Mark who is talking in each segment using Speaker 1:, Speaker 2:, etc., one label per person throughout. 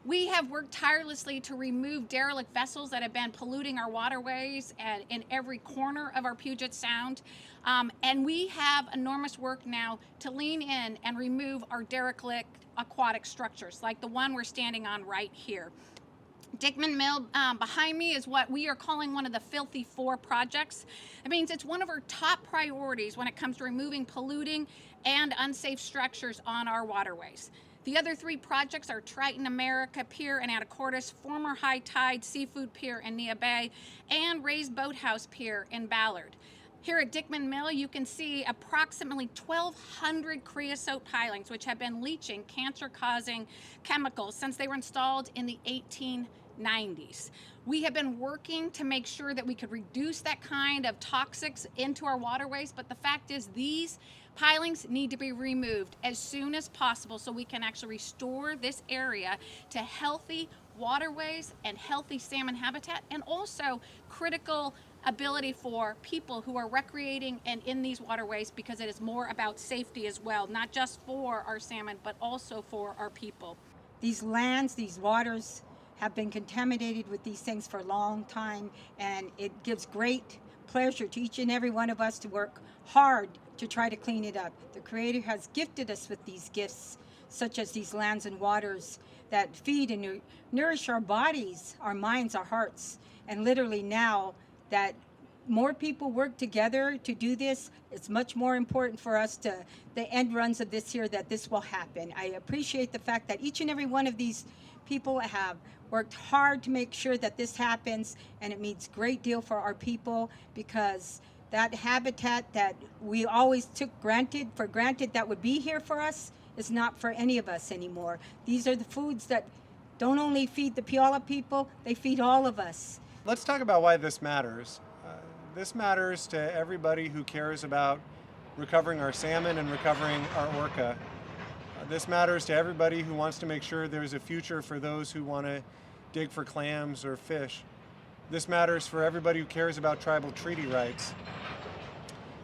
Speaker 1: We have worked tirelessly to remove derelict vessels that have been polluting our waterways and in every corner of our Puget Sound. And we have enormous work now to lean in and remove our derelict aquatic structures, like the one we're standing on right here. Dickman Mill behind me is what we are calling one of the Filthy Four projects. It means it's one of our top priorities when it comes to removing polluting and unsafe structures on our waterways. The other three projects are Triton America Pier in Anacortes, former High Tide Seafood Pier in Neah Bay, and Ray's Boathouse Pier in Ballard. Here at Dickman Mill, you can see approximately 1,200 creosote pilings, which have been leaching cancer-causing chemicals since they were installed in the 1890s. We have been working to make sure that we could reduce that kind of toxics into our waterways, but the fact is these pilings need to be removed as soon as possible so we can actually restore this area to healthy waterways and healthy salmon habitat, and also critical ability for people who are recreating and in these waterways, because it is more about safety as well, not just for our salmon, but also for our people.
Speaker 2: These lands, these waters have been contaminated with these things for a long time, and it gives great pleasure to each and every one of us to work hard to try to clean it up. The Creator has gifted us with these gifts, such as these lands and waters that feed and nourish our bodies, our minds, our hearts. And literally now that more people work together to do this, it's much more important for us to the end runs of this year that this will happen. I appreciate the fact that each and every one of these people have worked hard to make sure that this happens, and it means a great deal for our people, because that habitat that we always took for granted that would be here for us is not for any of us anymore. These are the foods that don't only feed the Puyallup people, they feed all of us.
Speaker 3: Let's talk about why this matters. This matters to everybody who cares about recovering our salmon and recovering our orca. This matters to everybody who wants to make sure there's a future for those who want to dig for clams or fish. This matters for everybody who cares about tribal treaty rights.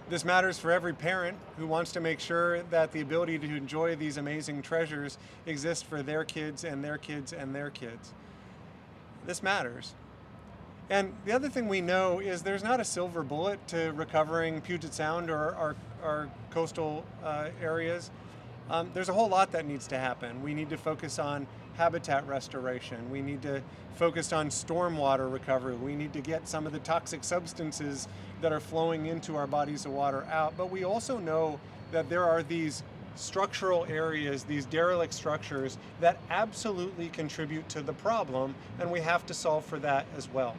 Speaker 3: This matters for every parent who wants to make sure that the ability to enjoy these amazing treasures exists for their kids and their kids and their kids. This matters. And the other thing we know is there's not a silver bullet to recovering Puget Sound or our coastal areas. There's a whole lot that needs to happen. We need to focus on habitat restoration. We need to focus on stormwater recovery. We need to get some of the toxic substances that are flowing into our bodies of water out. But we also know that there are these structural areas, these derelict structures that absolutely contribute to the problem, and we have to solve for that as well.